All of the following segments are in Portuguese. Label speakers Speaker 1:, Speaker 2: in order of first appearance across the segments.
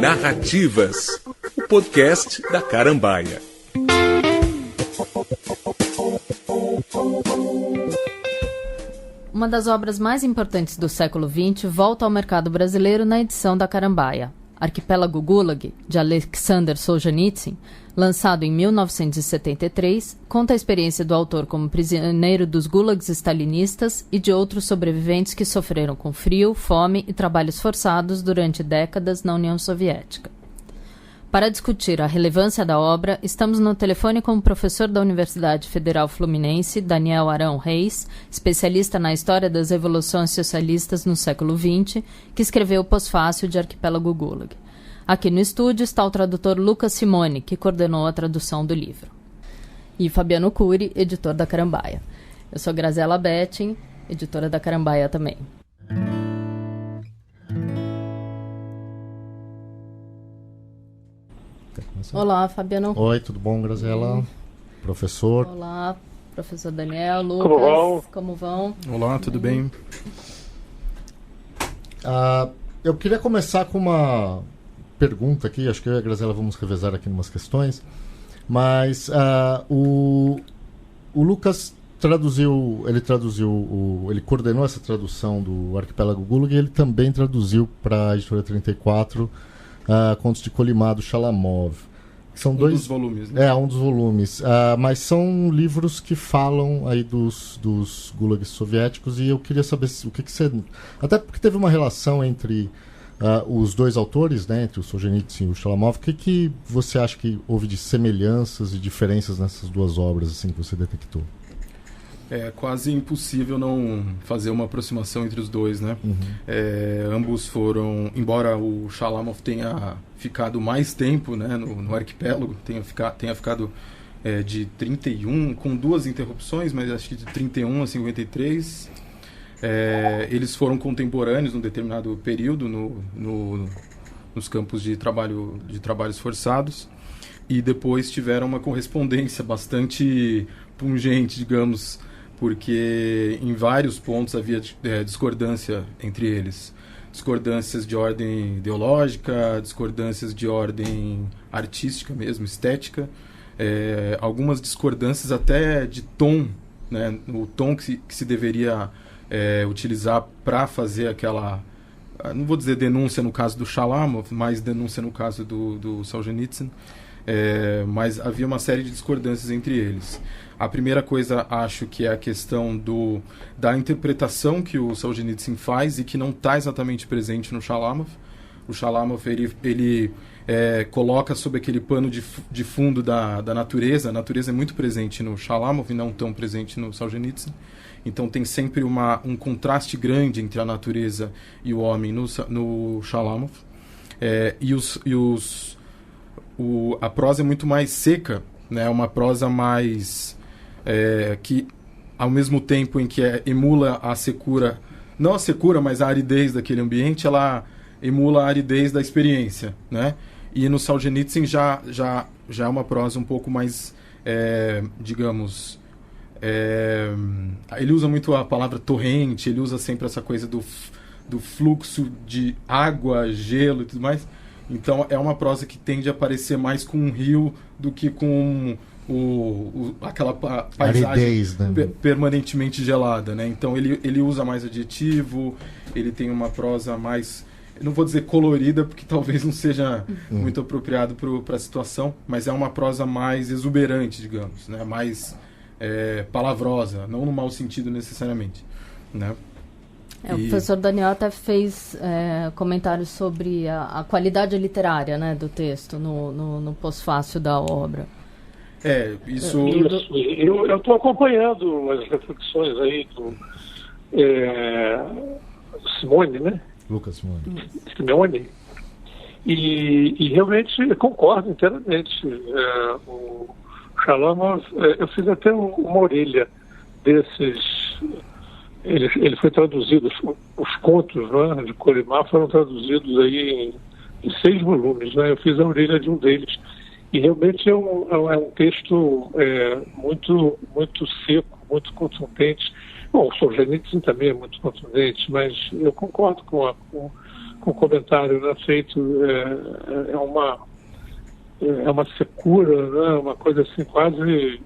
Speaker 1: Narrativas, o podcast da Carambaia.
Speaker 2: Uma das obras mais importantes do século XX volta ao mercado brasileiro na edição da Carambaia. Arquipélago Gulag, de Alexander Solzhenitsyn, lançado em 1973, conta a experiência do autor como prisioneiro dos gulags stalinistas e de outros sobreviventes que sofreram com frio, fome e trabalhos forçados durante décadas na União Soviética. Para discutir a relevância da obra, estamos no telefone com o professor da Universidade Federal Fluminense, Daniel Arão Reis, especialista na história das revoluções socialistas no século XX, que escreveu o pós-fácil de Arquipélago Gulag. Aqui no estúdio está o tradutor Lucas Simone, que coordenou a tradução do livro. E Fabiano Cury, editor da Carambaia. Eu sou Graziela Betting, editora da Carambaia também. Olá, Fabiano.
Speaker 3: Oi, tudo bom, Graziela? Professor.
Speaker 2: Olá, professor Daniel, Lucas. Como vão?
Speaker 4: Olá, tudo bem?
Speaker 3: Eu queria começar com uma pergunta aqui, acho que eu e a Graziela vamos revezar aqui umas questões, mas o Lucas ele coordenou essa tradução do Arquipélago Gulag e ele também traduziu para a editora 34 Contos de Colimá, do Shalamov. São dos volumes, né? Um dos volumes. Mas são livros que falam aí dos gulags soviéticos e eu queria saber o que você... Até porque teve uma relação entre os dois autores, né, entre o Solzhenitsyn e o Shalamov. O que você acha que houve de semelhanças e diferenças nessas duas obras assim, que você detectou?
Speaker 4: É quase impossível não fazer uma aproximação entre os dois, né?
Speaker 3: Uhum.
Speaker 4: Ambos foram, embora o Shalamov tenha ficado mais tempo, né, no arquipélago, tenha ficado de 31, com duas interrupções, mas acho que de 31 a 53, eles foram contemporâneos num determinado período nos campos de trabalhos forçados, e depois tiveram uma correspondência bastante pungente, digamos, porque em vários pontos havia discordância entre eles. Discordâncias de ordem ideológica, discordâncias de ordem artística mesmo, estética, algumas discordâncias até de tom, né, o tom que se deveria utilizar para fazer aquela, não vou dizer denúncia no caso do Shalamov, mas denúncia no caso do Solzhenitsyn, mas havia uma série de discordâncias entre eles. A primeira coisa, acho que é a questão da interpretação que o Solzhenitsyn faz e que não está exatamente presente no Shalamov. O Shalamov, ele coloca sob aquele pano de fundo da natureza. A natureza é muito presente no Shalamov e não tão presente no Solzhenitsyn. Então tem sempre um contraste grande entre a natureza e o homem no Shalamov. A prosa é muito mais seca, né? Uma prosa mais... que ao mesmo tempo em que emula a secura, não a secura, mas a aridez daquele ambiente, ela emula a aridez da experiência, né? E no Solzhenitsyn já é uma prosa um pouco mais, digamos, ele usa muito a palavra torrente, ele usa sempre essa coisa do fluxo de água, gelo e tudo mais. Então é uma prosa que tende a parecer mais com um rio do que com aquela paisagem
Speaker 3: aridez, né?
Speaker 4: Permanentemente gelada, né? Então ele usa mais adjetivo, ele tem uma prosa mais, não vou dizer colorida, porque talvez não seja muito apropriado para a situação, mas é uma prosa mais exuberante, digamos, né? Mais palavrosa, não no mau sentido necessariamente, né?
Speaker 2: O professor Daniel até fez comentários sobre a qualidade literária, né, do texto no pós-fácil da obra.
Speaker 5: Isso. Eu estou acompanhando as reflexões aí do Simone, né?
Speaker 3: Lucas
Speaker 5: Simone. E realmente concordo inteiramente. O Shalamov, eu fiz até uma orelha desses. Ele foi traduzido, os contos, né, de Colimá foram traduzidos aí em 6 volumes, né? Eu fiz a orelha de um deles. E realmente é um texto muito, muito seco, muito contundente, Bom, o Solzhenitsyn também é muito contundente, mas eu concordo com o comentário, né, feito. É uma secura, né, uma coisa assim quase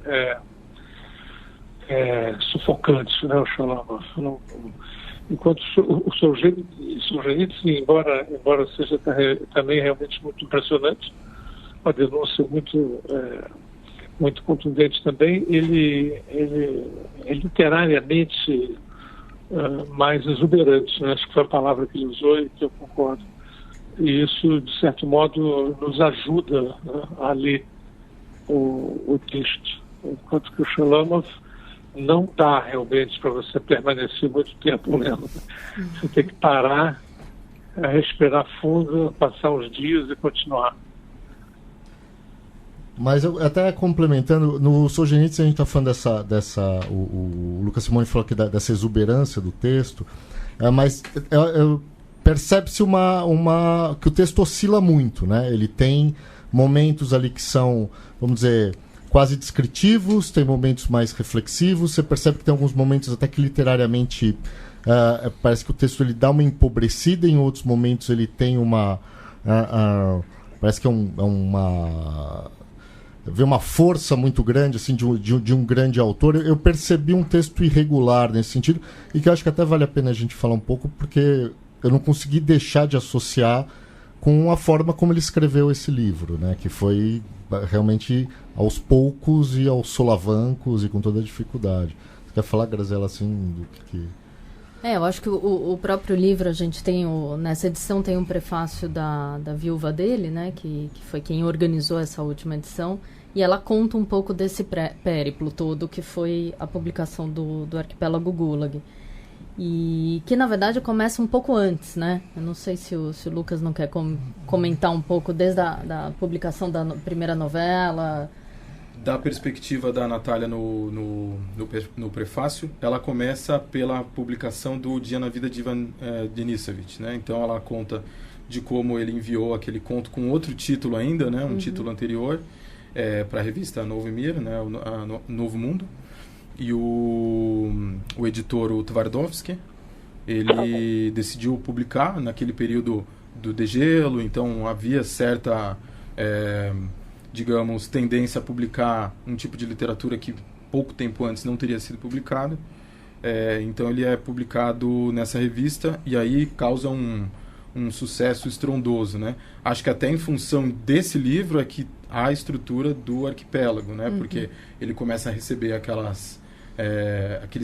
Speaker 5: sufocante, né, o Shalamov. Enquanto o Solzhenitsyn, embora seja também realmente muito impressionante, uma denúncia muito contundente também, ele literariamente mais exuberante, né? Acho que foi a palavra que ele usou e que eu concordo. E isso, de certo modo, nos ajuda, né, a ler o texto. Enquanto que o Shalamov não dá realmente para você permanecer muito tempo lendo. Você tem que parar, respirar fundo, passar uns dias e continuar.
Speaker 3: Mas eu, até complementando, no Solzhenitsyn a gente está falando o Lucas Simone falou aqui dessa exuberância do texto, mas percebe-se que o texto oscila muito, né? Ele tem momentos ali que são, vamos dizer, quase descritivos, tem momentos mais reflexivos, você percebe que tem alguns momentos até que literariamente parece que o texto ele dá uma empobrecida, em outros momentos ele tem parece que vê uma força muito grande assim, de um grande autor. Eu percebi um texto irregular nesse sentido, e que eu acho que até vale a pena a gente falar um pouco, porque eu não consegui deixar de associar com a forma como ele escreveu esse livro, né? Que foi realmente aos poucos e aos solavancos e com toda a dificuldade. Você quer falar, Graziela, assim, do que...
Speaker 2: Eu acho que o próprio livro, a gente tem nessa edição tem um prefácio da viúva dele, né, que foi quem organizou essa última edição, e ela conta um pouco desse périplo todo, que foi a publicação do Arquipélago Gulag. E que, na verdade, começa um pouco antes, né? Eu não sei se o Lucas não quer comentar um pouco desde a publicação da primeira novela.
Speaker 4: Da perspectiva da Natália no prefácio, ela começa pela publicação do Dia na Vida de Ivan Denisovich, né? Então ela conta de como ele enviou aquele conto com outro título ainda, né? Um título anterior, para a revista Novo Mir, né? Novo Mundo. E o editor, o Twardowski, ele decidiu publicar naquele período do degelo, então havia certa... digamos, tendência a publicar um tipo de literatura que pouco tempo antes não teria sido publicada. Então ele é publicado nessa revista e aí causa um sucesso estrondoso, né? Acho que até em função desse livro é que há a estrutura do Arquipélago, né? Porque ele começa a receber aqueles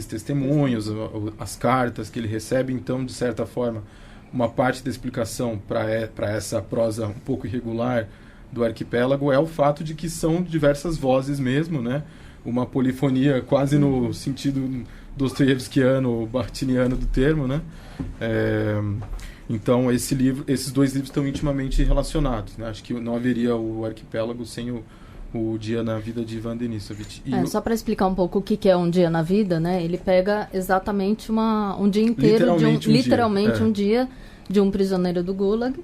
Speaker 4: testemunhos, as cartas que ele recebe, então, de certa forma, uma parte da explicação para essa prosa um pouco irregular do Arquipélago é o fato de que são diversas vozes mesmo, né? Uma polifonia quase no sentido dostoievskiano, bartiniano do termo, né? Então esses dois livros estão intimamente relacionados, né? Acho que não haveria o Arquipélago sem o Dia na Vida de Ivan Denisovich.
Speaker 2: Só para explicar um pouco o que é um dia na vida, né? Ele pega exatamente um dia inteiro, literalmente um dia de um prisioneiro do Gulag.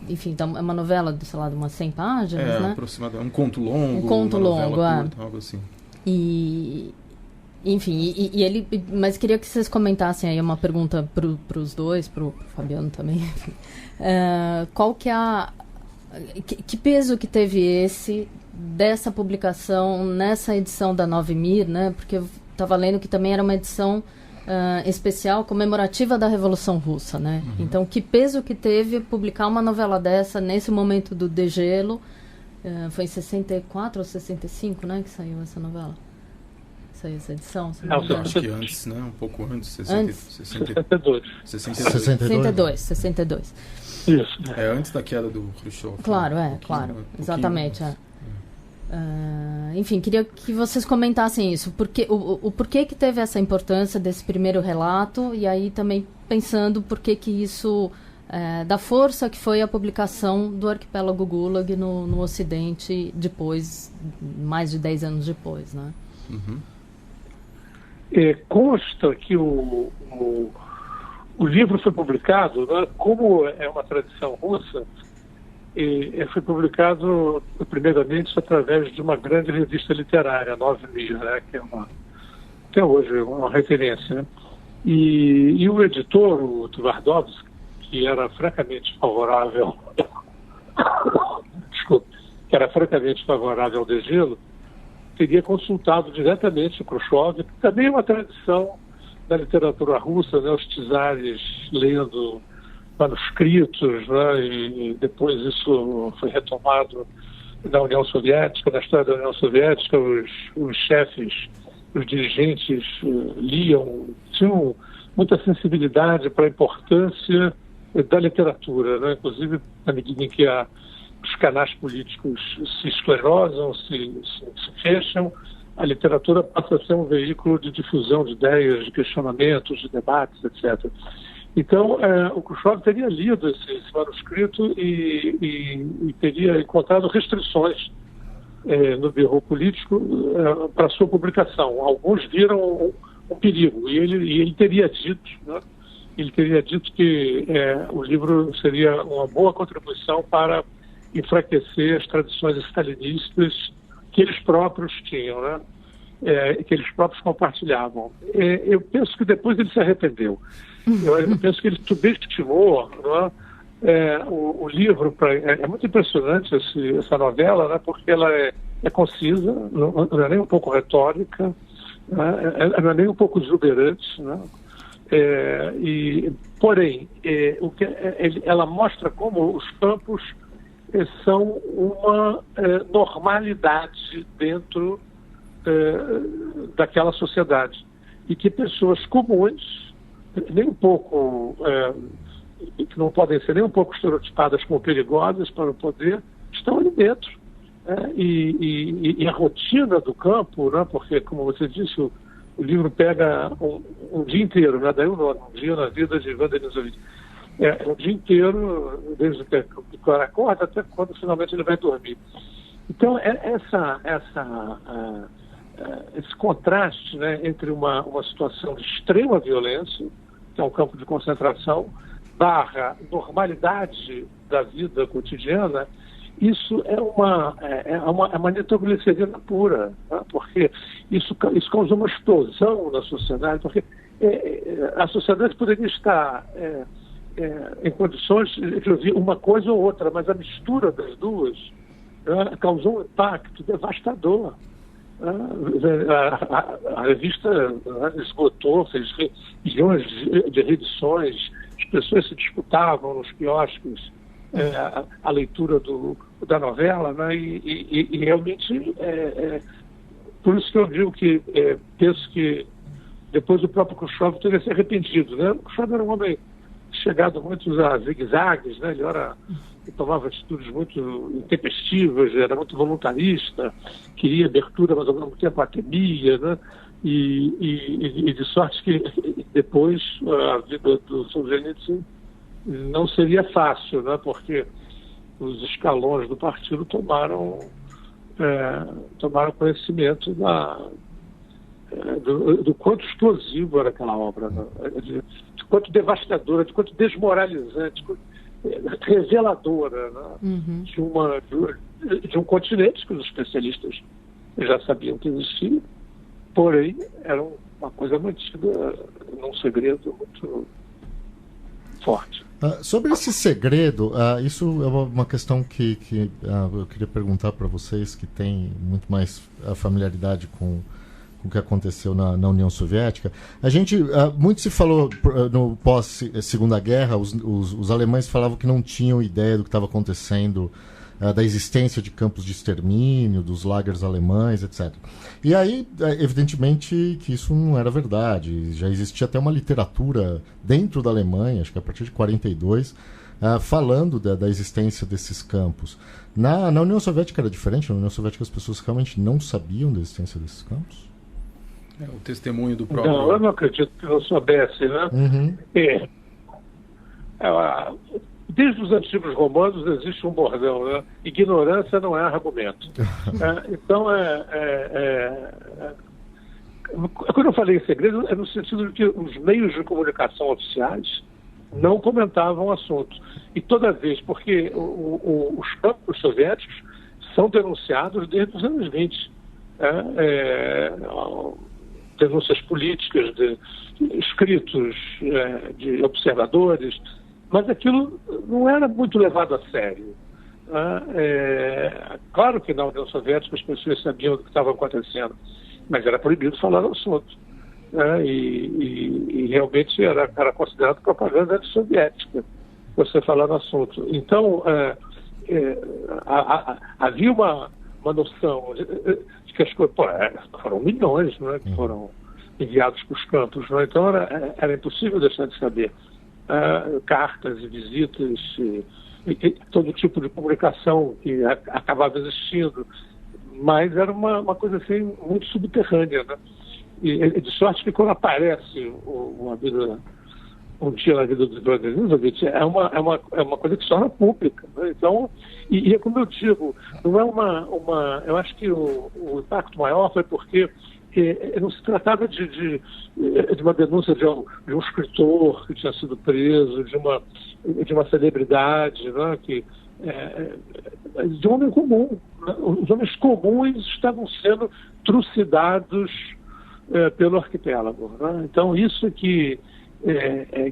Speaker 2: Enfim, então é uma novela, sei lá, de umas 100 páginas, né?
Speaker 4: Aproximadamente. Um conto longo, curta, algo assim.
Speaker 2: Enfim, ele... Mas queria que vocês comentassem aí uma pergunta para os dois, para o Fabiano também. Qual que é que peso que teve dessa publicação nessa edição da Novo Mir, né? Porque eu estava lendo que também era uma edição especial comemorativa da Revolução Russa, né? Então, que peso que teve publicar uma novela dessa nesse momento do degelo? Foi em 64 ou 65, né, que saiu essa novela? Saiu essa edição?
Speaker 4: Acho que antes, né? Um pouco antes.
Speaker 5: 62.
Speaker 2: 62.
Speaker 5: Isso.
Speaker 4: Antes da queda do Khrushchev.
Speaker 2: Claro, exatamente. Enfim, queria que vocês comentassem isso. O porquê que teve essa importância desse primeiro relato, e aí também pensando por que isso da força que foi a publicação do Arquipélago Gulag no Ocidente depois, mais de 10 anos depois, né?
Speaker 5: Consta que o livro foi publicado, né, como é uma tradição russa, foi publicado primeiramente através de uma grande revista literária, Nove Mir, né, que é até hoje uma referência, né? E o editor, o Twardowski, que era francamente favorável ao degelo, teria consultado diretamente o Khrushchev, que também é uma tradição da literatura russa, né, os czares lendo manuscritos, né, e depois isso foi retomado na União Soviética, na história da União Soviética, os chefes, os dirigentes tinham muita sensibilidade para a importância da literatura, né, inclusive na medida em que os canais políticos se esclerosam, se fecham, a literatura passa a ser um veículo de difusão de ideias, de questionamentos, de debates, etc. Então, o Khrushchev teria lido esse manuscrito e teria encontrado restrições no Bureau Político para sua publicação. Alguns viram um perigo, e ele teria dito, né, que o livro seria uma boa contribuição para enfraquecer as tradições stalinistas que eles próprios tinham, né? Que eles próprios compartilhavam. Eu penso que depois ele se arrependeu. Eu penso que ele subestimou, né, o livro. É muito impressionante essa novela, né, porque ela é concisa, não é nem um pouco retórica, né, não é nem um pouco exuberante, né? Porém, ela mostra como os campos são uma normalidade dentro daquela sociedade, e que pessoas comuns, nem um pouco, que não podem ser nem um pouco estereotipadas como perigosas para o poder, estão ali dentro. E a rotina do campo, né, porque, como você disse, o livro pega um dia inteiro, né, daí o nome, um dia na vida de Ivan Denisovich. Um dia inteiro, desde que o cara acorda até quando finalmente ele vai dormir. Então, esse contraste, né, entre uma situação de extrema violência, que é um campo de concentração, barra normalidade da vida cotidiana, isso é uma nitroglicerina pura, né, porque isso causou uma explosão na sociedade, porque a sociedade poderia estar em condições de ouvir uma coisa ou outra, mas a mistura das duas causou um impacto devastador. A revista esgotou, fez milhões de reedições, as pessoas se disputavam nos quiosques a leitura da novela, né? E realmente por isso que eu digo que penso que depois o próprio Khrushchev teria se arrependido, né? O Khrushchev era um homem chegado muito a zigue-zagues, né? Ele tomava atitudes muito intempestivas, era muito voluntarista, queria abertura, mas ao mesmo tempo atemia, né? E de sorte que depois a vida do Solzhenitsyn não seria fácil, né? Porque os escalões do partido tomaram conhecimento do quanto explosivo era aquela obra, né? De quanto devastadora, de quanto desmoralizante, reveladora, né? Uhum. de um continente que os especialistas já sabiam que existia, porém era uma coisa mantida num segredo muito forte.
Speaker 3: Sobre esse segredo, isso é uma questão que eu queria perguntar para vocês que têm muito mais familiaridade com o que aconteceu na União Soviética. Muito se falou no pós-Segunda Guerra, os alemães falavam que não tinham ideia do que estava acontecendo, da existência de campos de extermínio, dos lagers alemães, etc. E aí, evidentemente, que isso não era verdade. Já existia até uma literatura dentro da Alemanha, acho que a partir de 1942, falando da existência desses campos. Na União Soviética era diferente? Na União Soviética as pessoas realmente não sabiam da existência desses campos?
Speaker 4: O testemunho do próprio...
Speaker 5: Não, eu não acredito que não soubesse, né? Uhum. Desde os antigos romanos existe um bordão, né? Ignorância não é argumento. Então, quando eu falei em segredo, é no sentido de que os meios de comunicação oficiais não comentavam o assunto. E toda vez, porque os campos soviéticos são denunciados desde os anos 20. Denúncias políticas, de escritos de observadores, mas aquilo não era muito levado a sério. Claro que na União Soviética as pessoas sabiam do que estava acontecendo, mas era proibido falar do assunto. E realmente era considerado propaganda antissoviética você falar no assunto. Então, havia uma noção de que as coisas foram milhões, né, que foram enviados para os campos, né? Então era impossível deixar de saber. Cartas e visitas e todo tipo de publicação que acabava existindo, mas era uma coisa assim muito subterrânea, né? E de sorte que quando aparece um dia na vida do Vladimir Vladimirovich, é uma coisa que se torna pública, né? Então, e é como eu digo, não é eu acho que o impacto maior foi porque não se tratava de uma denúncia de um escritor que tinha sido preso, de uma celebridade, né, de um homem comum. Né? Os homens comuns estavam sendo trucidados pelo arquipélago. Né? Então, isso que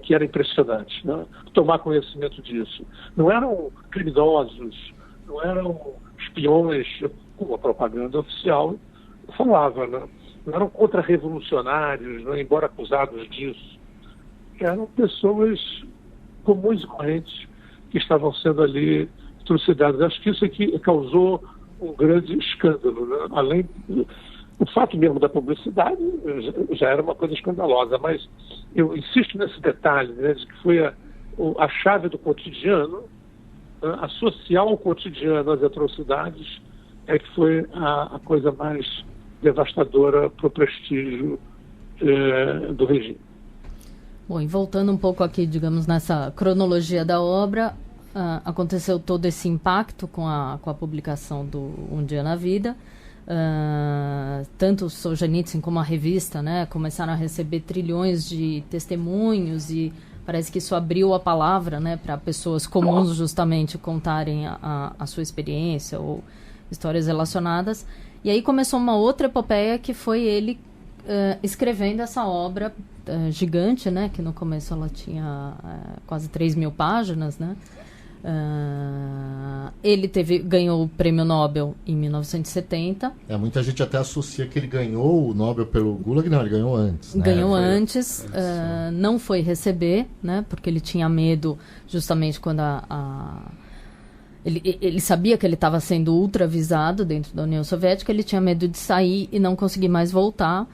Speaker 5: era impressionante, né? Tomar conhecimento disso. Não eram criminosos, não eram espiões, como a propaganda oficial falava, né? Não eram contra-revolucionários, né? Embora acusados disso. Eram pessoas comuns e correntes que estavam sendo ali trucidadas. Acho que isso aqui causou um grande escândalo, né? Além o fato mesmo da publicidade já era uma coisa escandalosa, mas eu insisto nesse detalhe, né, de que foi a chave do cotidiano, né, associar ao cotidiano as atrocidades, que foi a coisa mais devastadora para o prestígio do regime.
Speaker 2: Bom, e voltando um pouco aqui, digamos, nessa cronologia da obra, aconteceu todo esse impacto com a publicação do Um Dia na Vida. Tanto o Solzhenitsyn como a revista, né, começaram a receber trilhões de testemunhos e parece que isso abriu a palavra, né, para pessoas comuns justamente contarem a sua experiência ou histórias relacionadas. E aí começou uma outra epopeia que foi ele escrevendo essa obra gigante, né, que no começo ela tinha quase 3.000 páginas, né. Ele ganhou o prêmio Nobel em 1970.
Speaker 3: Muita gente até associa que ele ganhou o Nobel pelo Gulag. Não, ele ganhou antes, né?
Speaker 2: Ganhou antes, não foi receber, né? Porque ele tinha medo, justamente quando ele sabia que ele estava sendo ultravisado dentro da União Soviética, ele tinha medo de sair e não conseguir mais voltar.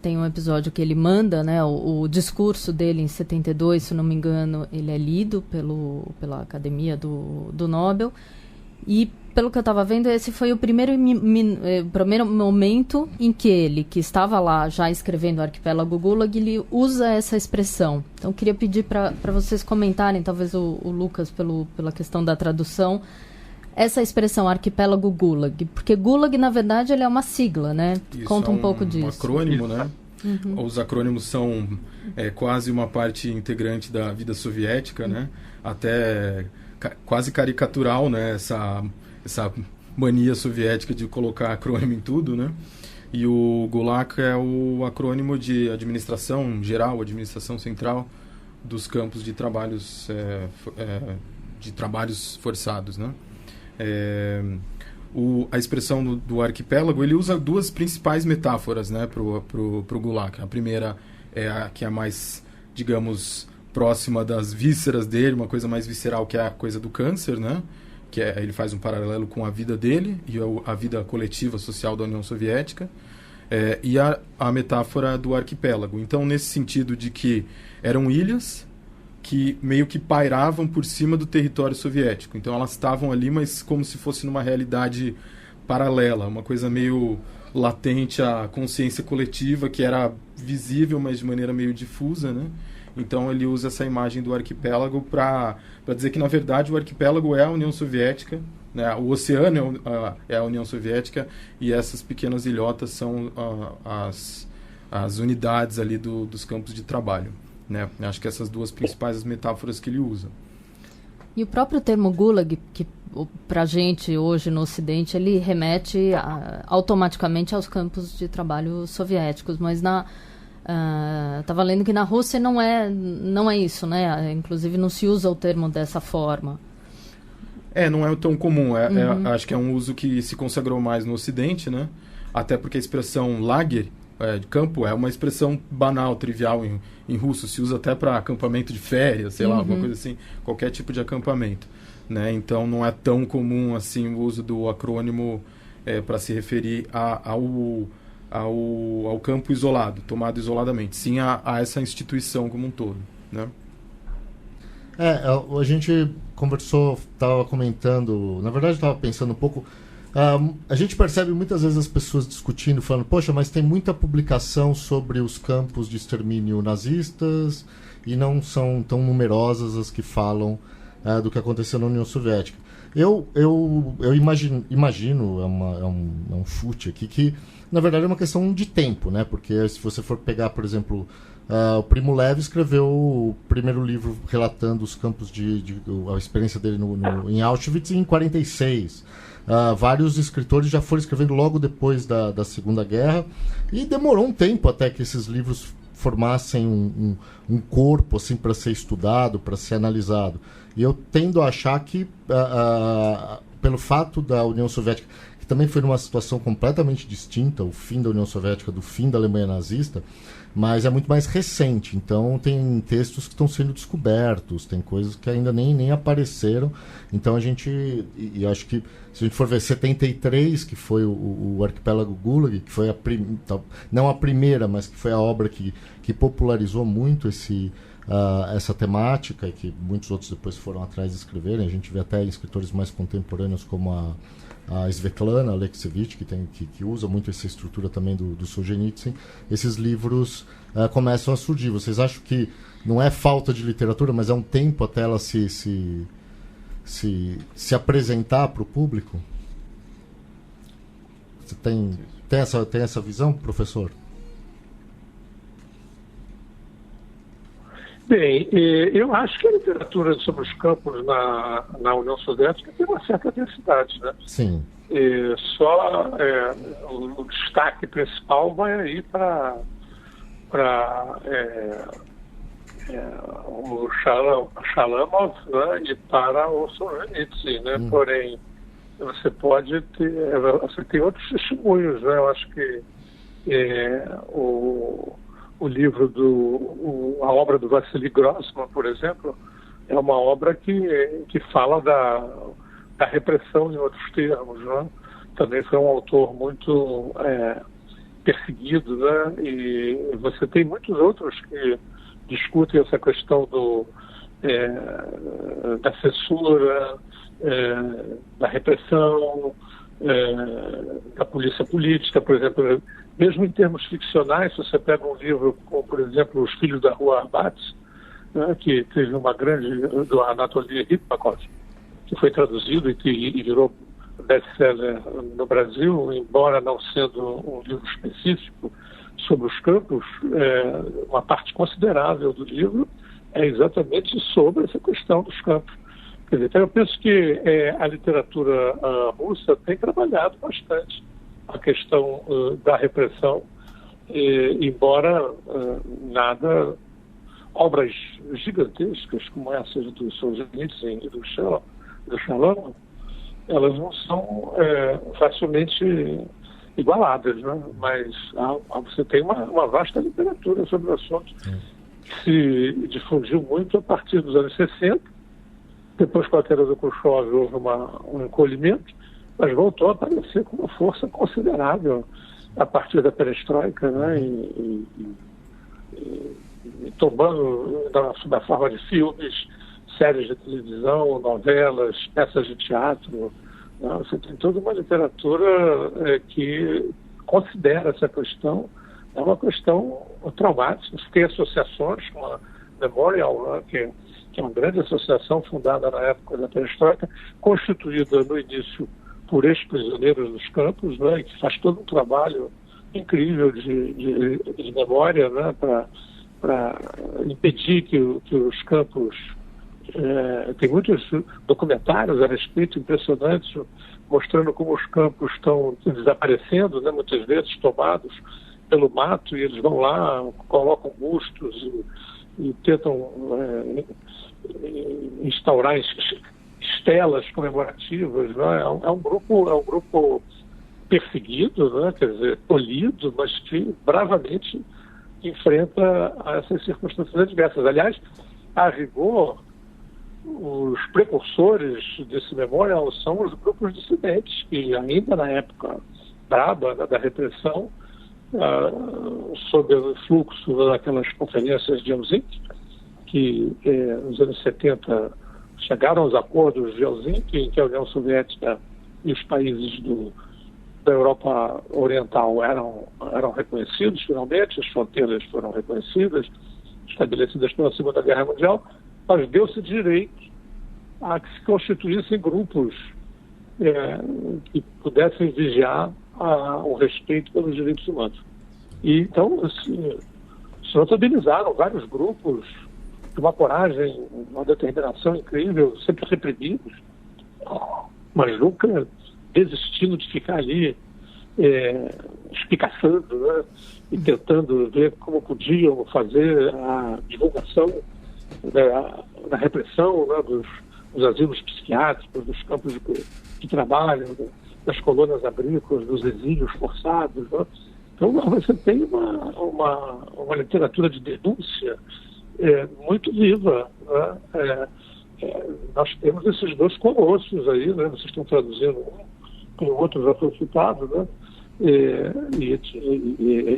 Speaker 2: Tem um episódio que ele manda, né, o discurso dele em 72, se não me engano, ele é lido pela Academia do Nobel. E, pelo que eu estava vendo, esse foi o primeiro momento em que ele, que estava lá já escrevendo o Arquipélago Gulag, ele usa essa expressão. Então, queria pedir para vocês comentarem, talvez o Lucas, pela questão da tradução, essa expressão Arquipélago Gulag, porque Gulag, na verdade, ele é uma sigla, né?
Speaker 4: Isso,
Speaker 2: conta um pouco disso.
Speaker 4: Um acrônimo, né? Uhum. Os acrônimos são quase uma parte integrante da vida soviética, né? Até quase caricatural, né? Essa mania soviética de colocar acrônimo em tudo, né? E o Gulag é o acrônimo de administração geral, administração central dos campos de trabalhos forçados, né? A expressão do arquipélago, ele usa duas principais metáforas, né, pro Gulag. A primeira é a que é mais, digamos, próxima das vísceras dele, uma coisa mais visceral, que é a coisa do câncer, né, que ele faz um paralelo com a vida dele e a vida coletiva social da União Soviética, e a metáfora do arquipélago. Então, nesse sentido de que eram ilhas que meio que pairavam por cima do território soviético. Então elas estavam ali, mas como se fosse numa realidade paralela, uma coisa meio latente à consciência coletiva, que era visível, mas de maneira meio difusa, né? Então ele usa essa imagem do arquipélago para dizer que, na verdade, o arquipélago é a União Soviética, né? O oceano é a União Soviética, e essas pequenas ilhotas são as unidades ali dos campos de trabalho. né? Acho que essas duas principais metáforas que ele usa.
Speaker 2: E o próprio termo Gulag, que para a gente hoje no Ocidente, ele remete automaticamente aos campos de trabalho soviéticos, mas estava lendo que na Rússia não é isso, né? Inclusive não se usa o termo dessa forma.
Speaker 4: Não é tão comum. Acho que é um uso que se consagrou mais no Ocidente, né? Até porque a expressão lager, de campo, é uma expressão banal, trivial em russo. Se usa até para acampamento de férias, sei lá, alguma coisa assim. Qualquer tipo de acampamento, né? Então não é tão comum assim o uso do acrônimo para se referir ao campo isolado, tomado isoladamente. Sim a essa instituição como um todo, né?
Speaker 3: A gente conversou, estava comentando, na verdade estava pensando um pouco, a gente percebe muitas vezes as pessoas discutindo, falando, poxa, mas tem muita publicação sobre os campos de extermínio nazistas e não são tão numerosas as que falam do que aconteceu na União Soviética. Eu imagino, é um chute aqui, que na verdade é uma questão de tempo, né? Porque se você for pegar, por exemplo, o Primo Levi escreveu o primeiro livro relatando os campos a experiência dele em Auschwitz em 1946. Vários escritores já foram escrevendo logo depois da Segunda Guerra e demorou um tempo até que esses livros formassem um corpo assim, para ser estudado, para ser analisado. E eu tendo a achar que, pelo fato da União Soviética, que também foi numa situação completamente distinta, o fim da União Soviética do fim da Alemanha nazista, mas é muito mais recente. Então tem textos que estão sendo descobertos, tem coisas que ainda nem apareceram. Então a gente, e acho que se a gente for ver 73, que foi o Arquipélago Gulag, que foi não a primeira, mas que foi a obra que popularizou muito essa temática, e que muitos outros depois foram atrás de escreverem. A gente vê até escritores mais contemporâneos como a Svetlana Alexievich, que usa muito essa estrutura também do Solzhenitsyn. Esses livros começam a surgir. Vocês acham que não é falta de literatura, mas é um tempo até ela se apresentar para o público? Você tem essa visão, professor?
Speaker 5: Bem, eu acho que a literatura sobre os campos na União Soviética tem uma certa densidade, né?
Speaker 3: Sim.
Speaker 5: Só o destaque principal vai aí para o Shalamov, né? E para o Solzhenitsyn, né? Porém, você tem outros testemunhos, né? Eu acho que o livro a obra do Vassili Grossman, por exemplo, é uma obra que fala da repressão em outros termos, né? Também foi um autor muito perseguido, né? E você tem muitos outros que discutem essa questão da censura, da repressão, da polícia política, por exemplo. Mesmo em termos ficcionais, se você pega um livro como, por exemplo, Os Filhos da Rua Arbatz, né, que teve uma grande, do Anatoly Ripakov, que foi traduzido e virou best-seller no Brasil, embora não sendo um livro específico sobre os campos, uma parte considerável do livro é exatamente sobre essa questão dos campos. Quer dizer, então eu penso que a literatura russa tem trabalhado bastante a questão da repressão, embora obras gigantescas como essas do Solzhenitsyn e do Shalamov, elas não são facilmente igualadas, né? Mas você tem uma vasta literatura sobre o assunto que se difundiu muito a partir dos anos 60, depois com a queda do Khrushchev houve um encolhimento, mas voltou a aparecer com uma força considerável a partir da perestroika, né? E tomando da forma de filmes, séries de televisão, novelas, peças de teatro. Né? Você tem toda uma literatura que considera essa questão uma questão traumática. Você tem associações como a Memorial, né? que é uma grande associação fundada na época da perestroika, constituída no início por ex-prisioneiros dos campos, né, que faz todo um trabalho incrível de memória, né, para impedir que os campos... tem muitos documentários a respeito impressionantes, mostrando como os campos estão desaparecendo, né, muitas vezes tomados pelo mato, e eles vão lá, colocam bustos e tentam instaurar estelas comemorativas, né? É um grupo perseguido, né? Quer dizer, tolhido, mas que bravamente enfrenta essas circunstâncias adversas. Aliás, a rigor, os precursores desse memorial são os grupos dissidentes, que ainda na época braba da repressão, sob o fluxo daquelas conferências de Helsinki, que nos anos 70 chegaram aos acordos de Helsinki, em que a União Soviética e os países da Europa Oriental eram reconhecidos finalmente, as fronteiras foram reconhecidas, estabelecidas pela Segunda Guerra Mundial, mas deu-se direito a que se constituíssem grupos que pudessem vigiar o respeito pelos direitos humanos. E então se notabilizaram vários grupos de uma coragem, uma determinação incrível, sempre reprimidos, mas nunca desistindo de ficar ali espicaçando, né, e tentando ver como podiam fazer a divulgação da repressão, né, dos asilos psiquiátricos, dos campos de trabalho, das colônias agrícolas, dos exílios forçados. Né? Então você tem uma literatura de denúncia muito viva. Né? Nós temos esses dois colossos aí, né? Vocês estão traduzindo um, o outro já foi citado, né? E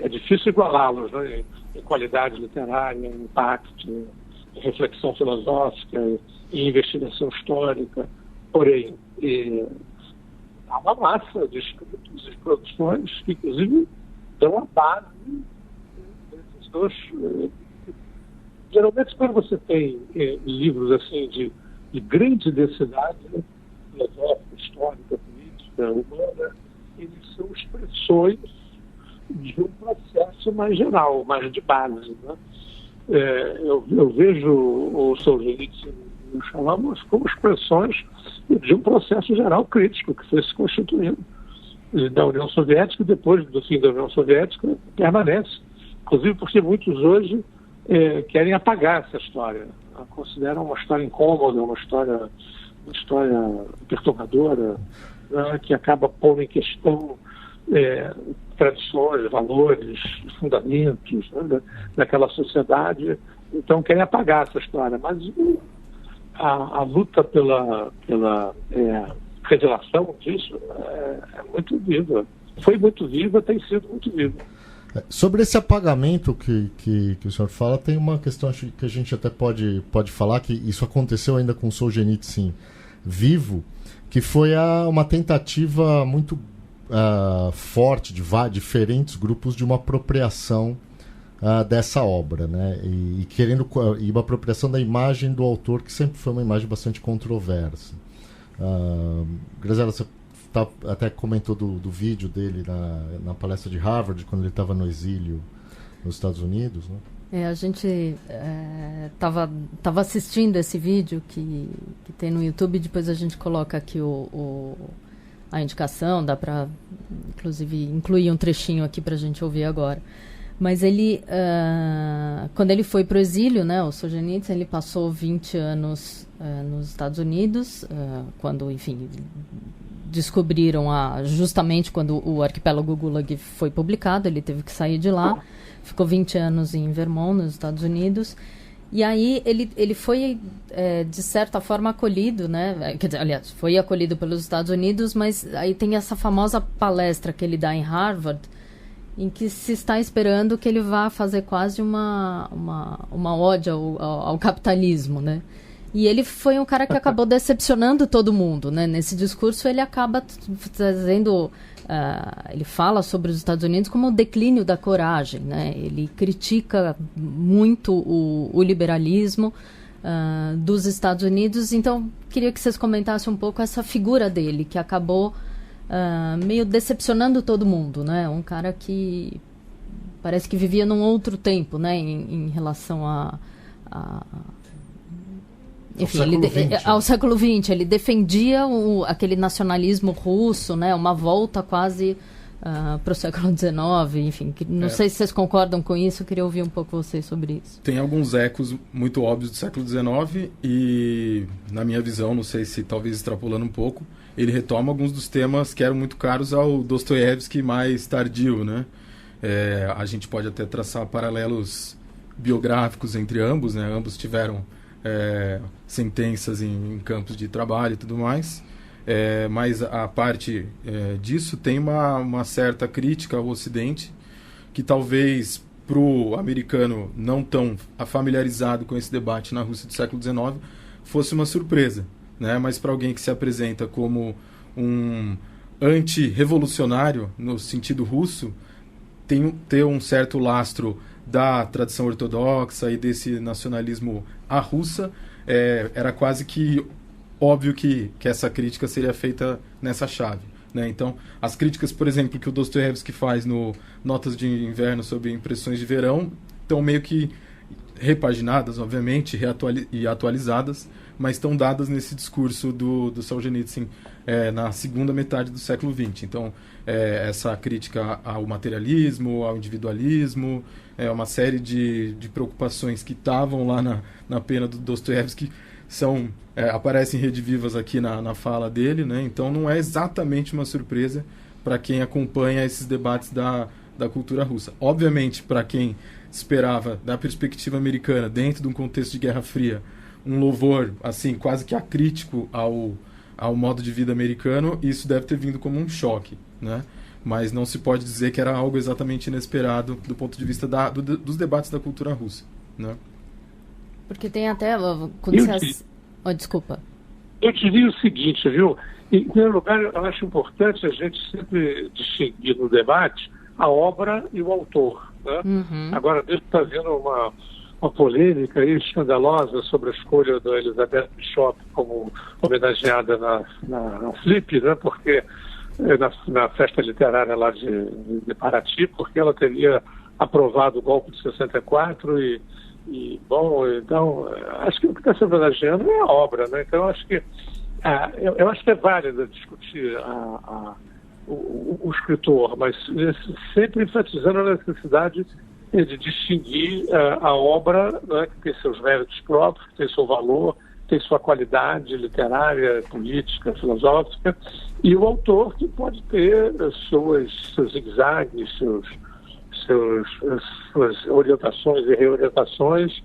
Speaker 5: é difícil igualá-los, né? Em qualidade literária, em impacto, em reflexão filosófica, em investigação histórica. Porém, há uma massa de escritos e produções que, inclusive, dão a base desses dois. Geralmente, quando você tem livros assim de grande densidade, né, filosófica, histórica, política, humana, eles são expressões de um processo mais geral, mais de base. Né? Eu vejo o Solzhenitsyn e o Shalamos como expressões de um processo geral crítico que foi se constituindo da União Soviética, e depois do fim da União Soviética permanece, inclusive porque muitos hoje querem apagar essa história, consideram uma história incômoda, uma história perturbadora, né, que acaba pondo em questão tradições, valores, fundamentos, né, daquela sociedade. Então querem apagar essa história, mas a luta pela revelação disso é muito viva. Foi muito viva, tem sido muito viva.
Speaker 3: Sobre esse apagamento que o senhor fala, tem uma questão que a gente até pode falar, que isso aconteceu ainda com Solzhenitsyn vivo, que foi uma tentativa muito forte de diferentes grupos de uma apropriação dessa obra, né? E uma apropriação da imagem do autor, que sempre foi uma imagem bastante controversa. Graziela, você até comentou do vídeo dele na palestra de Harvard, quando ele estava no exílio nos Estados Unidos, né?
Speaker 2: A gente estava assistindo esse vídeo que tem no YouTube, depois a gente coloca aqui a indicação, dá para, inclusive, incluir um trechinho aqui para a gente ouvir agora. Mas ele, quando ele foi para o exílio, né, o Solzhenitsyn, ele passou 20 anos nos Estados Unidos, quando, enfim, descobriram justamente quando o Arquipélago Gulag foi publicado, ele teve que sair de lá, ficou 20 anos em Vermont, nos Estados Unidos, e aí ele foi, de certa forma, acolhido, né? Quer dizer, aliás, foi acolhido pelos Estados Unidos, mas aí tem essa famosa palestra que ele dá em Harvard, em que se está esperando que ele vá fazer quase uma ode ao capitalismo, né? E ele foi um cara que acabou decepcionando todo mundo, né? Nesse discurso ele acaba trazendo... ele fala sobre os Estados Unidos como o declínio da coragem, né? Ele critica muito o liberalismo dos Estados Unidos. Então, queria que vocês comentassem um pouco essa figura dele, que acabou meio decepcionando todo mundo, né? Um cara que parece que vivia num outro tempo, né, em relação enfim, ao século XX. Ele defendia aquele nacionalismo russo, né, uma volta quase para o século XIX, enfim. Não sei se vocês concordam com isso, eu queria ouvir um pouco vocês sobre isso.
Speaker 4: Tem alguns ecos muito óbvios do século XIX e, na minha visão, não sei se talvez extrapolando um pouco, ele retoma alguns dos temas que eram muito caros ao Dostoiévski mais tardio, né? A gente pode até traçar paralelos biográficos entre ambos, né? Ambos tiveram sentenças em campos de trabalho e tudo mais, mas a parte disso tem uma certa crítica ao Ocidente, que talvez para o americano não tão familiarizado com esse debate na Rússia do século XIX fosse uma surpresa, né? Mas para alguém que se apresenta como um anti-revolucionário no sentido russo, ter um certo lastro da tradição ortodoxa e desse nacionalismo à russa, era quase que óbvio que essa crítica seria feita nessa chave, né? Então, as críticas, por exemplo, que o Dostoiévski faz no Notas de Inverno sobre Impressões de Verão, estão meio que repaginadas, obviamente, e atualizadas, mas estão dadas nesse discurso do Solzhenitsyn na segunda metade do século XX. Então, essa crítica ao materialismo, ao individualismo, uma série de preocupações que estavam lá na pena do Dostoiévski aparecem redivivas aqui na fala dele, né? Então, não é exatamente uma surpresa para quem acompanha esses debates da cultura russa. Obviamente, para quem esperava, da perspectiva americana, dentro de um contexto de Guerra Fria, um louvor assim quase que acrítico ao modo de vida americano, isso deve ter vindo como um choque, né? Mas não se pode dizer que era algo exatamente inesperado do ponto de vista dos debates da cultura russa, né?
Speaker 2: Porque tem até... desculpa.
Speaker 5: Eu te digo o seguinte, viu? Em primeiro lugar, eu acho importante a gente sempre distinguir no debate a obra e o autor, né? Uhum. Agora, mesmo está havendo uma polêmica escandalosa sobre a escolha da Elizabeth Bishop como homenageada na Flip, né? Porque na festa literária lá de Paraty, porque ela teria aprovado o golpe de 64 bom, então acho que o que está se homenageando é a obra, né? Então acho que eu acho que é válido discutir o escritor, mas sempre enfatizando a necessidade de distinguir a obra, né, que tem seus méritos próprios, que tem seu valor, tem sua qualidade literária, política, filosófica, e o autor, que pode ter seus zigue-zagues, suas orientações e reorientações,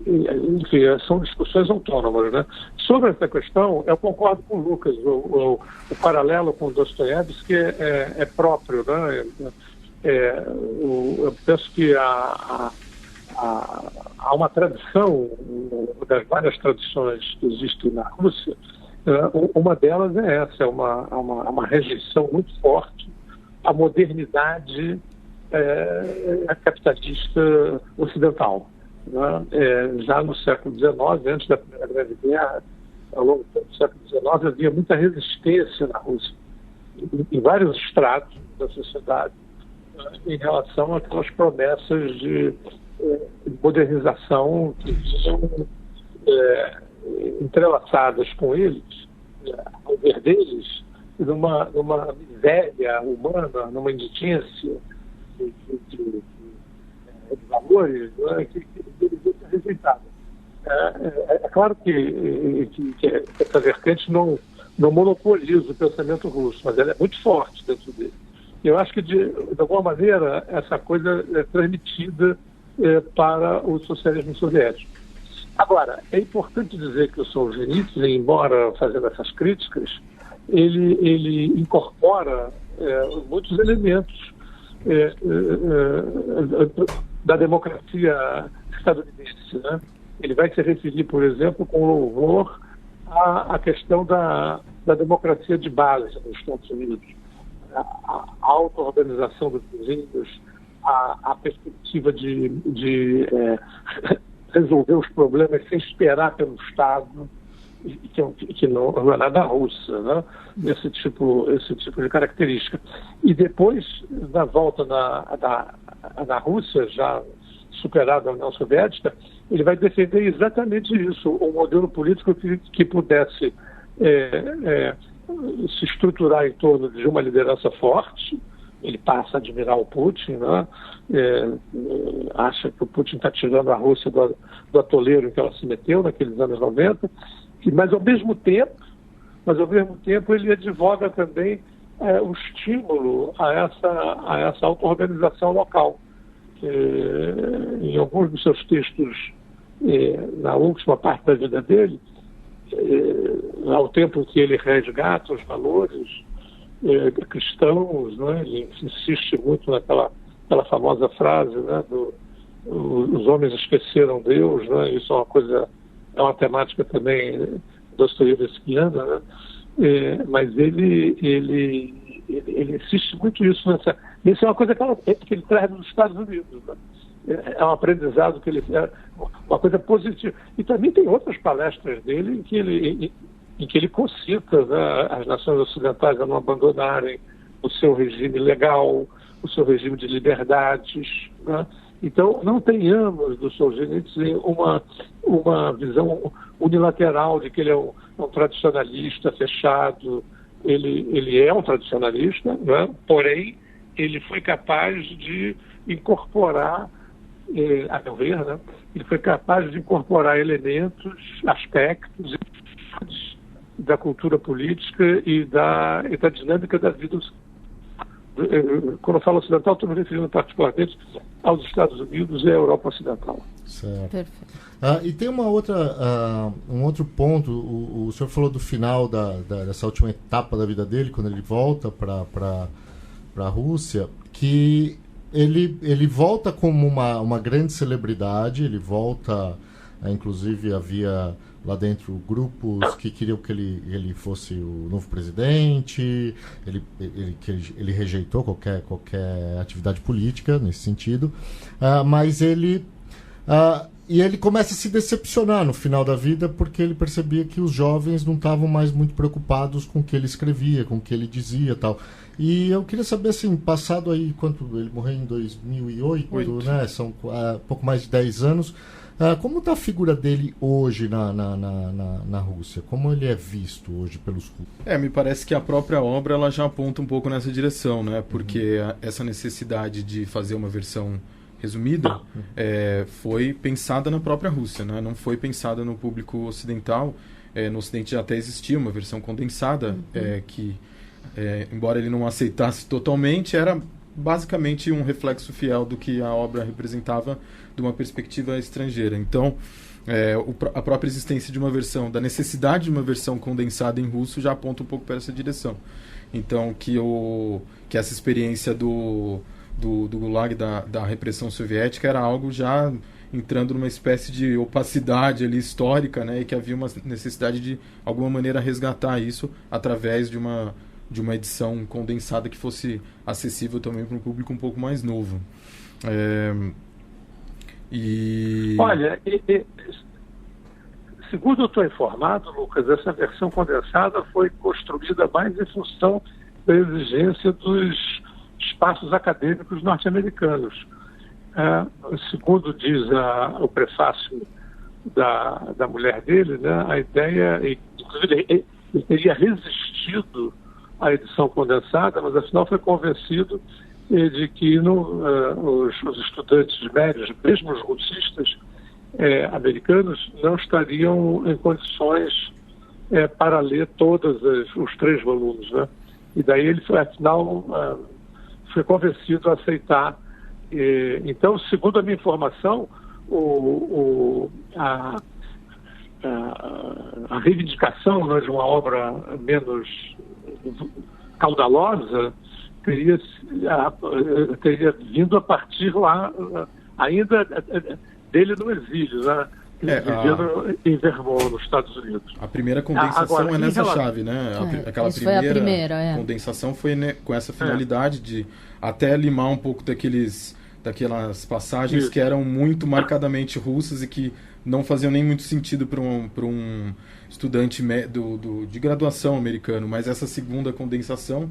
Speaker 5: enfim, são discussões autônomas, né? Sobre essa questão, eu concordo com o Lucas, o paralelo com Dostoiévski é próprio, né? Eu penso que há uma tradição, das várias tradições que existem na Rússia, uma delas é essa, uma rejeição muito forte à modernidade capitalista ocidental, né? Já no século XIX, antes da Primeira Grande Guerra, ao longo do século XIX, havia muita resistência na Rússia, em vários estratos da sociedade, em relação àquelas promessas de modernização que vinham entrelaçadas com eles, ao ver deles, numa miséria humana, numa indigência de valores, né, que deveria ser rejeitado. É claro que essa vertente não monopoliza o pensamento russo, mas ela é muito forte dentro dele. Eu acho que, de alguma maneira, essa coisa é transmitida para o socialismo soviético. Agora, é importante dizer que o Solzhenitsyn, embora fazendo essas críticas, ele incorpora muitos elementos da democracia estadunidense, né? Ele vai se referir, por exemplo, com louvor à questão da democracia de base nos Estados Unidos, a auto-organização dos vizinhos, a perspectiva de resolver os problemas sem esperar pelo Estado, que não é nada russa, né? Esse tipo de característica. E depois, na volta na Rússia, já superada a União Soviética, ele vai defender exatamente isso, um modelo político que pudesse se estruturar em torno de uma liderança forte. Ele passa a admirar o Putin, né? Acha que o Putin está tirando a Rússia do atoleiro em que ela se meteu naqueles anos 90, mas ao mesmo tempo ele advoga também o estímulo a essa auto-organização local. Em alguns dos seus textos, na última parte da vida dele, ao tempo que ele resgata os valores cristãos, né? Ele insiste muito naquela famosa frase, né, os homens esqueceram Deus, né? Isso é uma temática também dostoievskiana, né? Mas ele insiste muito isso isso é uma coisa que ele traz dos Estados Unidos, né? É um aprendizado que ele uma coisa positiva. E também tem outras palestras dele em que ele concita, né, as nações ocidentais a não abandonarem o seu regime legal, o seu regime de liberdades, né? Então, não tenhamos do Solzhenitsyn uma visão unilateral de que ele é um tradicionalista fechado. Ele é um tradicionalista, né? Porém, ele foi capaz de incorporar, a meu ver, né? Ele foi capaz de incorporar elementos, aspectos da cultura política e da dinâmica da vida. Quando eu falo ocidental, estou me referindo particularmente aos Estados Unidos e à Europa Ocidental.
Speaker 3: Certo. Perfeito. E tem um outro ponto. O senhor falou do final dessa última etapa da vida dele, quando ele volta para a Rússia, que ele volta como uma grande celebridade. Ele volta, inclusive havia lá dentro grupos que queriam que ele fosse o novo presidente. Ele rejeitou qualquer atividade política nesse sentido, mas ele começa a se decepcionar no final da vida, porque ele percebia que os jovens não estavam mais muito preocupados com o que ele escrevia, com o que ele dizia e tal. E eu queria saber, assim, passado aí, ele morreu em 2008, né? São pouco mais de 10 anos. Como está a figura dele hoje na Rússia? Como ele é visto hoje pelos russos?
Speaker 4: Me parece que a própria obra ela já aponta um pouco nessa direção, né? Porque essa necessidade de fazer uma versão resumida foi pensada na própria Rússia, né? Não foi pensada no público ocidental. No Ocidente já até existia uma versão condensada, que, embora ele não aceitasse totalmente, era basicamente um reflexo fiel do que a obra representava de uma perspectiva estrangeira. Então, a própria existência de uma versão, da necessidade de uma versão condensada em russo já aponta um pouco para essa direção. Então, que essa experiência do Gulag, da repressão soviética, era algo já entrando numa espécie de opacidade ali histórica, né, e que havia uma necessidade de, alguma maneira, resgatar isso através de uma edição condensada que fosse acessível também para um público um pouco mais novo.
Speaker 5: Olha, segundo eu estou informado, Lucas, essa versão condensada foi construída mais em função da exigência dos espaços acadêmicos norte-americanos. Segundo diz o prefácio da mulher dele, né, a ideia, inclusive ele teria resistido à edição condensada, mas afinal foi convencido de que os estudantes médios, mesmo os russistas americanos, não estariam em condições para ler todos os 3 volumes, né? E daí ele foi, afinal, foi convencido a aceitar. Então, segundo a minha informação, a reivindicação, né, de uma obra menos caudalosa teria vindo a partir lá, ainda dele no exílio, né? Vivendo em Vermont, nos Estados Unidos.
Speaker 4: A primeira condensação nessa chave, né? Aquela primeira condensação foi, né, com essa finalidade de até limar um pouco daquelas passagens que eram muito marcadamente russas e que não faziam nem muito sentido para um estudante de graduação americano. Mas essa segunda condensação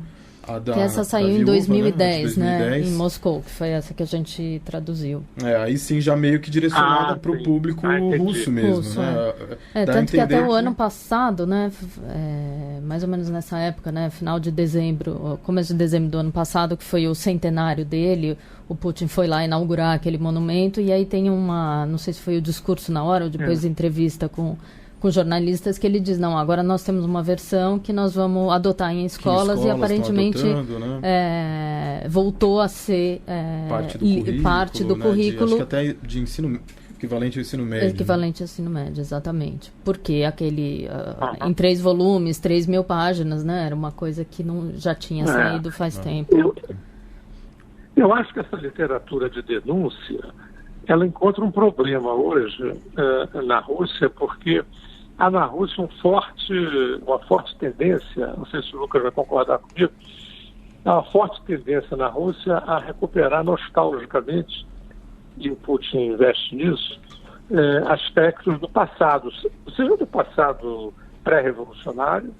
Speaker 2: Que essa saiu em 2010, né? Em Moscou, que foi essa que a gente traduziu.
Speaker 4: Aí sim, já meio que direcionada para o público russo mesmo, né?
Speaker 2: Tanto que até o ano passado, né? Mais ou menos nessa época, né? Final de dezembro, começo de dezembro do ano passado, que foi o centenário dele, o Putin foi lá inaugurar aquele monumento, e aí tem não sei se foi o discurso na hora, ou depois entrevista com jornalistas, que ele diz, não, agora nós temos uma versão que nós vamos adotar em escolas e aparentemente voltou a ser parte do currículo.
Speaker 4: Acho que até de ensino equivalente ao ensino médio.
Speaker 2: Equivalente ao ensino médio, exatamente. Porque em 3 volumes, 3.000 páginas, né? Era uma coisa que já tinha saído faz tempo.
Speaker 5: Eu acho que essa literatura de denúncia, ela encontra um problema hoje na Rússia, porque há na Rússia uma forte tendência, não sei se o Lucas vai concordar comigo, há uma forte tendência na Rússia a recuperar nostalgicamente, e o Putin investe nisso, aspectos do passado, seja do passado pré-revolucionário,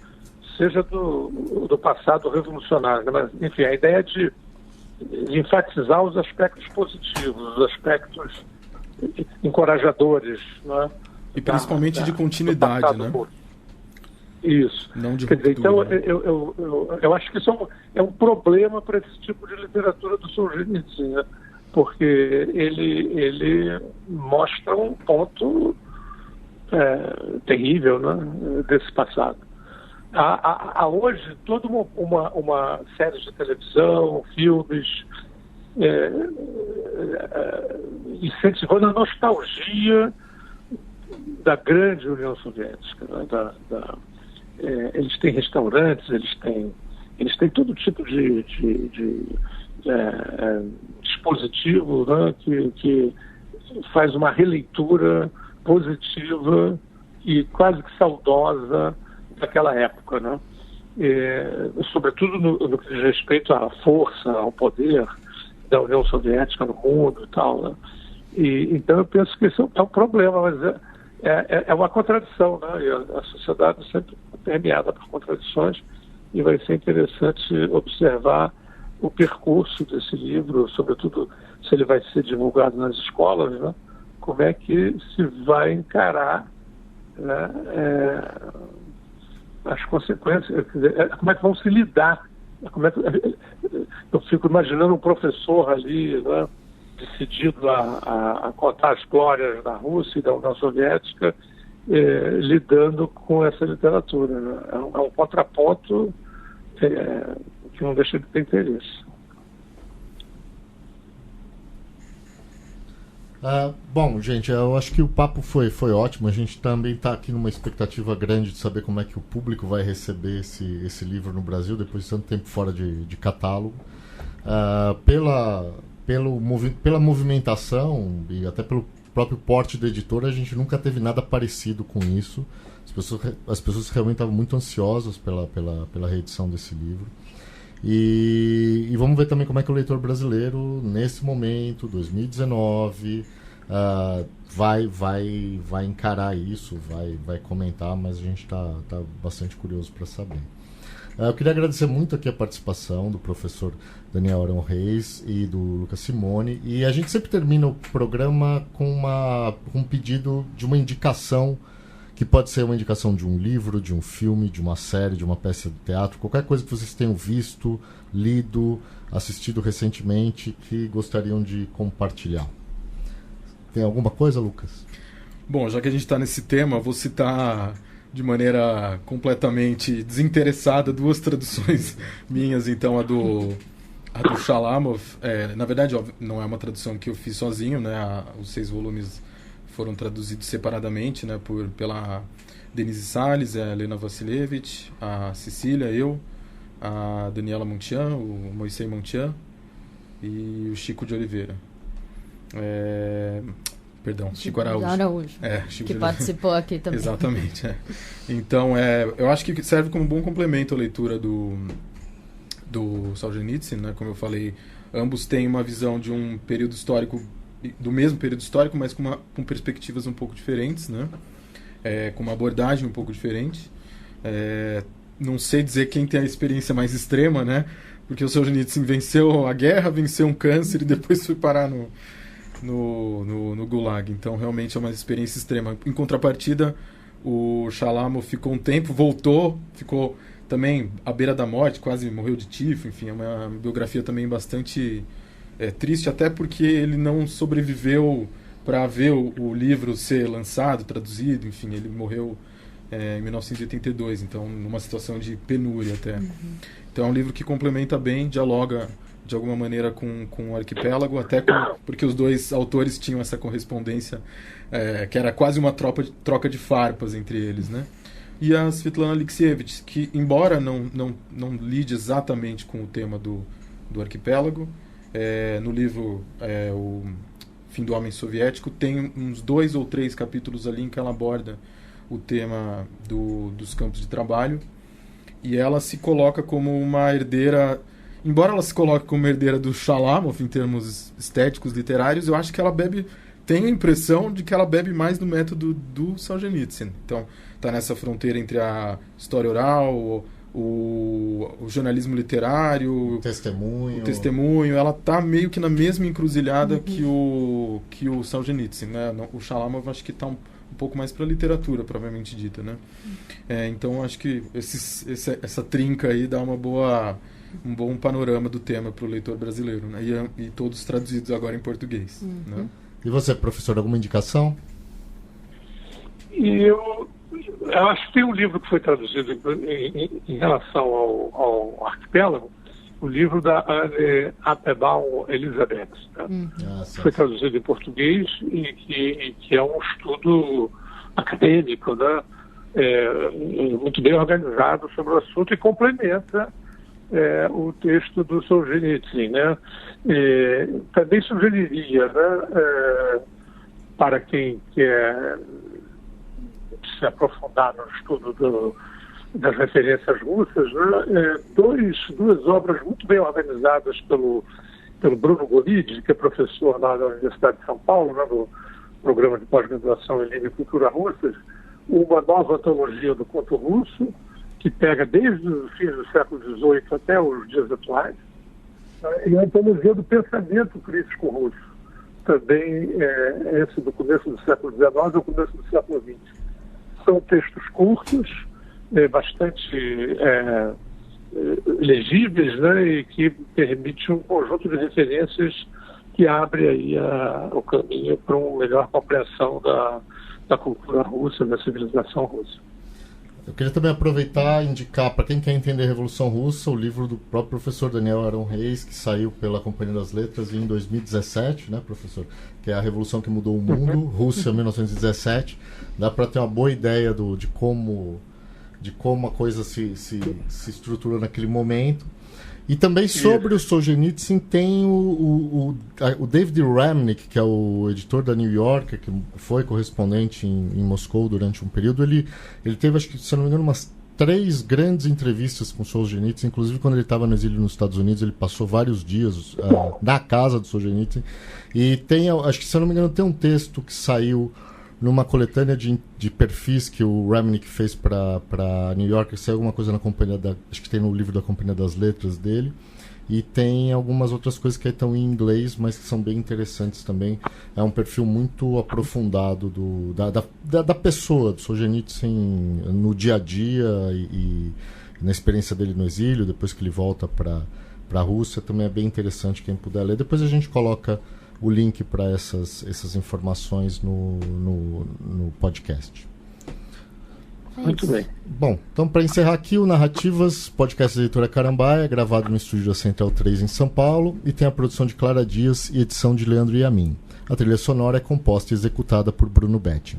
Speaker 5: seja do passado revolucionário. Mas, enfim, a ideia de enfatizar os aspectos positivos, os aspectos encorajadores, né?
Speaker 4: E principalmente de continuidade, né?
Speaker 5: Isso.
Speaker 4: Não de
Speaker 5: Quer dizer, então,
Speaker 4: né?
Speaker 5: eu acho que isso é um problema para esse tipo de literatura do Solzhenitsyn, né? Porque ele mostra um ponto terrível, né, desse passado. Há hoje toda uma série de televisão, filmes, incentivando a nostalgia da grande União Soviética. Né? Eles têm restaurantes, eles têm todo tipo de dispositivo, né, que faz uma releitura positiva e quase que saudosa daquela época, né? Sobretudo no que diz respeito à força, ao poder da União Soviética no mundo e tal, né? Então eu penso que isso é um problema, mas é uma contradição, né? E a sociedade sempre é permeada por contradições, e vai ser interessante observar o percurso desse livro, sobretudo se ele vai ser divulgado nas escolas, né? Como é que se vai encarar, né, as consequências, como é que vão se lidar. Eu fico imaginando um professor ali, né, decidido a contar as glórias da Rússia e da União Soviética, lidando com essa literatura. Né? É um contraponto que não deixa de ter interesse.
Speaker 3: Bom, gente, eu acho que o papo foi ótimo. A gente também está aqui numa expectativa grande de saber como é que o público vai receber esse livro no Brasil, depois de tanto tempo fora de catálogo. Pela movimentação e até pelo próprio porte da editora, a gente nunca teve nada parecido com isso. As pessoas realmente estavam muito ansiosas pela reedição desse livro. E vamos ver também como é que o leitor brasileiro, nesse momento, 2019, vai encarar isso, vai comentar, mas a gente está bastante curioso para saber. Eu queria agradecer muito aqui a participação do professor Daniel Arão Reis e do Lucas Simone, e a gente sempre termina o programa com um pedido de uma indicação, que pode ser uma indicação de um livro, de um filme, de uma série, de uma peça de teatro, qualquer coisa que vocês tenham visto, lido, assistido recentemente, que gostariam de compartilhar. Tem alguma coisa, Lucas?
Speaker 4: Bom, já que a gente está nesse tema, vou citar de maneira completamente desinteressada 2 traduções minhas. Então, a do Shalamov, na verdade, não é uma tradução que eu fiz sozinho, né? Os 6 volumes foram traduzidos separadamente, né, pela Denise Salles, a Helena Vasilevich, a Cecília, eu, a Daniela Montian, o Moisés Montian e o Chico de Oliveira. Chico Araújo.
Speaker 2: Chico que participou aqui também.
Speaker 4: Exatamente. Então, eu acho que serve como um bom complemento à leitura do Solzhenitsyn, né? Como eu falei, ambos têm uma visão de um período histórico, do mesmo período histórico, mas com perspectivas um pouco diferentes, né? Com uma abordagem um pouco diferente. Não sei dizer quem tem a experiência mais extrema, né, porque o Solzhenitsyn venceu a guerra, venceu um câncer e depois foi parar no Gulag. Então, realmente é uma experiência extrema. Em contrapartida, o Shalamov ficou um tempo, voltou, ficou também à beira da morte, quase morreu de tifo. Enfim, é uma biografia também bastante triste, até porque ele não sobreviveu para ver o livro ser lançado, traduzido. Enfim, ele morreu em 1982, então numa situação de penúria até. Então é um livro que complementa bem, dialoga de alguma maneira com o Arquipélago, até porque os dois autores tinham essa correspondência, que era quase uma troca de farpas entre eles, né? E a Svetlana Alexievich, que embora não lide exatamente com o tema do Arquipélago, no livro O Fim do Homem Soviético, tem uns 2 ou 3 capítulos ali em que ela aborda o tema dos campos de trabalho, e ela se coloca como uma herdeira, embora ela se coloque como herdeira do Shalamov em termos estéticos, literários, eu acho que ela tenho a impressão de que ela bebe mais do método do Solzhenitsyn. Então, está nessa fronteira entre a história oral, o jornalismo literário, o testemunho. Ela está meio que na mesma encruzilhada que o Solzhenitsyn, né? O Shalamov acho que está um pouco mais para a literatura, propriamente dita, né? Então, acho que essa trinca aí dá um bom panorama do tema para o leitor brasileiro, né? E todos traduzidos agora em português. Né?
Speaker 3: E você, professor, alguma indicação?
Speaker 5: Eu acho que tem um livro que foi traduzido em relação ao Arquipélago, o livro da Anne Applebaum Elizabeth, né? Foi traduzido em português e que é um estudo acadêmico, né? Muito bem organizado sobre o assunto e complementa o texto do Solzhenitsyn, né? Também sugeriria, né, para quem quer se aprofundar no estudo das referências russas, né, duas obras muito bem organizadas pelo Bruno Golid, que é professor lá da Universidade de São Paulo, né, do programa de pós-graduação em Língua e Cultura Russas, uma nova antologia do conto russo, que pega desde o fim do século XVIII até os dias atuais, e a antologia do pensamento crítico russo, também esse do começo do século XIX ao começo do século XX. São textos curtos, bastante legíveis, né, e que permite um conjunto de referências que abre aí o caminho para uma melhor compreensão da cultura russa, da civilização russa.
Speaker 3: Eu queria também aproveitar e indicar para quem quer entender a Revolução Russa o livro do próprio professor Daniel Arão Reis, que saiu pela Companhia das Letras em 2017, né, professor? Que é a Revolução que Mudou o Mundo, Rússia 1917. Dá para ter uma boa ideia de como a coisa se estrutura naquele momento. E também sobre o Solzhenitsyn tem o David Remnick, que é o editor da New Yorker, que foi correspondente em Moscou durante um período. Ele teve, acho que, se não me engano, umas 3 grandes entrevistas com o Solzhenitsyn. Inclusive, quando ele estava no exílio nos Estados Unidos, ele passou vários dias na casa do Solzhenitsyn. E tem, acho que, se não me engano, tem um texto que saiu numa coletânea de perfis que o Remnick fez para New York, saiu alguma coisa na companhia acho que tem no livro da Companhia das Letras dele, e tem algumas outras coisas que estão em inglês, mas que são bem interessantes também. É um perfil muito aprofundado da pessoa, do Solzhenitsyn no dia a dia e na experiência dele no exílio, depois que ele volta para a Rússia. Também é bem interessante quem puder ler. Depois a gente coloca o link para essas informações no podcast.
Speaker 5: Muito bem.
Speaker 3: Bom, então para encerrar aqui, o Narrativas, podcast da Editora Carambaia, gravado no estúdio da Central 3 em São Paulo, e tem a produção de Clara Dias e edição de Leandro Yamin. A trilha sonora é composta e executada por Bruno Betting.